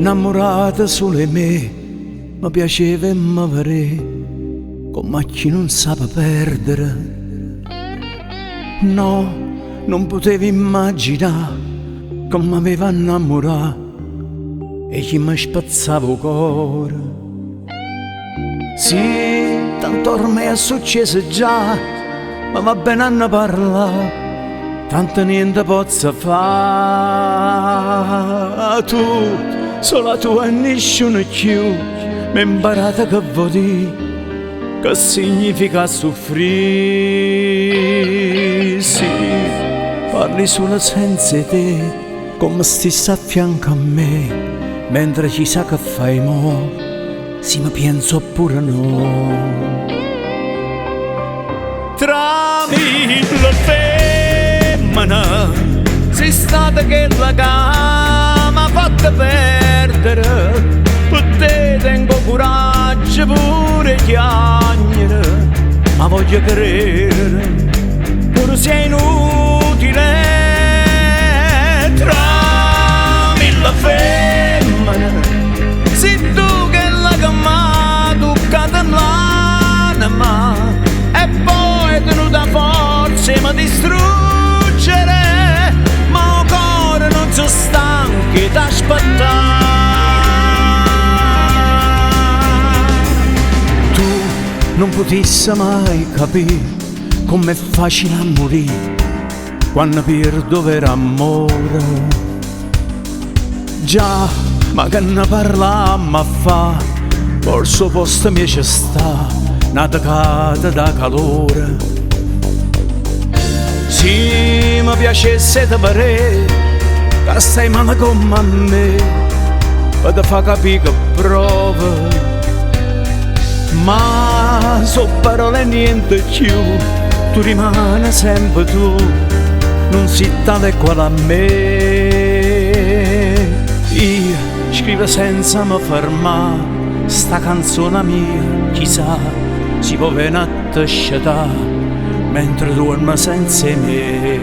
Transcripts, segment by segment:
innamorata solo di me, mi piaceva e mi pare, come chi non sa perdere. No, non potevo immaginare che mi aveva innamorato e chi mi spazzava il cuore. Sì, tanto ormai è successo già, ma va bene a ne parlare, tanto niente posso fare. Tu, solo tu e nessuno più, mi hai imparato che vuol dire, che significa soffrire. Sì, parli solo senza te, come stessi a fianco a me, mentre chissà che fai mo', sì mi penso oppure no. Tra mille femmine sei stata quella che mi ha fatto perdere, per te tengo coraggio pure chiagnere, ma voglio credere pure se è inutile. Tra mille femmine sei tu quella che mi ha toccato l'anima e poi tenuta forza e mi distruggere, ma il cuore non so stanco di aspettare. Tu non potessi mai capire com'è facile a morire quando perdo vero amore. Già, ma che ne parlammo a fa, al suo posto mi ci sta una tacata da calore. Sì, mi piacesse da pare che stai male come a me, per te fa capire che prova, ma so parole e niente più, tu rimani sempre tu, non sei tale quale a me. Io scrivo senza mi fermare sta canzone mia, chissà si può venire a te sciatà mentre dormo senza me.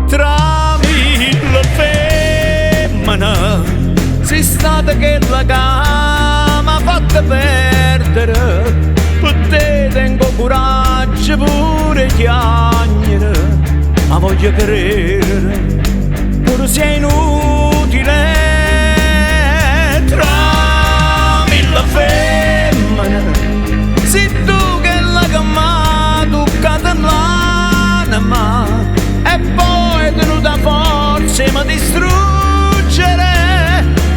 Tra mille femmine sei stata quella che mi ha fatto perdere, per te tengo coraggio pure chiagnere, ma voglio credere pure se è inutile. Tra mille femmine sei tu quella che mi ha toccato l'anima e poi tenuta forza e mi distruggere,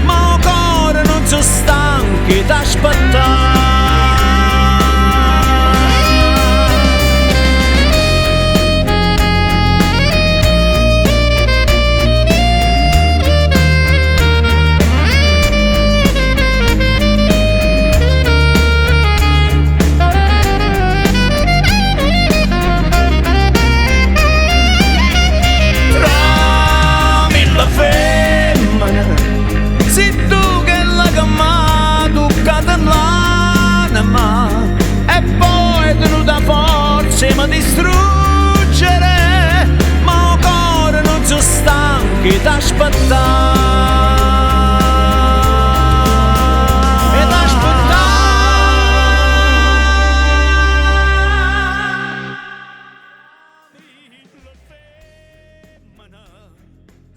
ma il cuore non so stanco di aspettare. Sei tu quella che mi ha toccato l'anima e poi tenuta forza e mi distruggere, ma il cuore non so stanco di aspettare.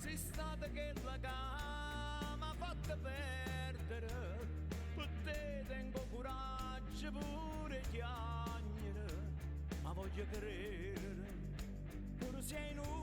Sei stata quella che mi ha fatto perdere, per te tengo coraggio pure chiagnere, ma voglio credere pure se è inutile.